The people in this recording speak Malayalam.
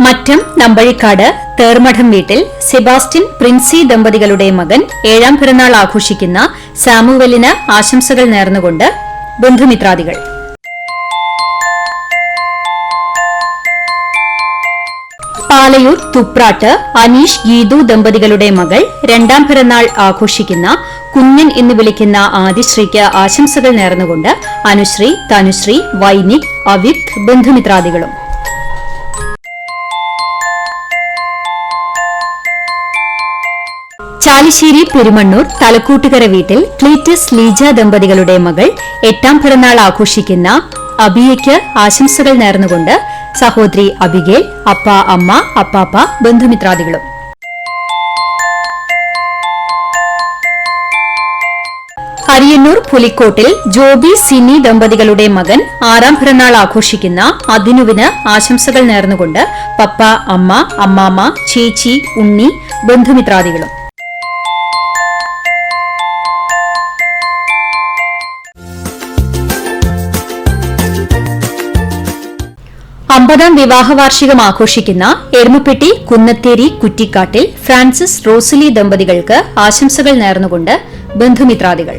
മറ്റം നമ്പഴിക്കാട് തേർമഠം വീട്ടിൽ സെബാസ്റ്റ്യൻ പ്രിൻസി ദമ്പതികളുടെ മകൻ 7ാം പിറന്നാൾ ആഘോഷിക്കുന്ന സാമുവലിന് ആശംസകൾ നേർന്നുകൊണ്ട് ബന്ധുമിത്രാദികൾ. പാലയൂർ തുപ്രാട്ട് അനീഷ് ഗീതു ദമ്പതികളുടെ മകൾ 2ാം പിറന്നാൾ ആഘോഷിക്കുന്ന കുഞ്ഞൻ എന്ന് വിളിക്കുന്ന ആദിശ്രീക്ക് ആശംസകൾ നേർന്നുകൊണ്ട് അനുശ്രീ, തനുശ്രീ, വൈനിക്, അവിക് ബന്ധുമിത്രാദികളും. ചാലിശ്ശേരി പെരുമണ്ണൂർ തലക്കൂട്ടുകര വീട്ടിൽ ക്ലീറ്റസ് ലീജ ദമ്പതികളുടെ മകൾ 8ാം പിറന്നാൾ ആഘോഷിക്കുന്ന അബിയയ്ക്ക് ആശംസകൾ നേർന്നുകൊണ്ട് സഹോദരി അബിഗേൽ, അപ്പ, അമ്മ, അപ്പാപ്പ ബന്ധുമിത്രാദികളും. അരിയന്നൂർ പുലിക്കോട്ടിൽ ജോബി സിനി ദമ്പതികളുടെ മകൻ 6ാം പിറന്നാൾ ആഘോഷിക്കുന്ന അതിനുവിന് ആശംസകൾ നേർന്നുകൊണ്ട് പപ്പ, അമ്മ, അമ്മാമ്മ, ചേച്ചി, ഉണ്ണി ബന്ധുമിത്രാദികളും. അമ്പതാം വിവാഹ വാർഷികം ആഘോഷിക്കുന്ന എരുമപ്പെട്ടി കുന്നത്തേരി കുറ്റിക്കാട്ടിൽ ഫ്രാൻസിസ് റോസിലി ദമ്പതികൾക്ക് ആശംസകൾ നേർന്നുകൊണ്ട് ബന്ധുമിത്രാദികൾ.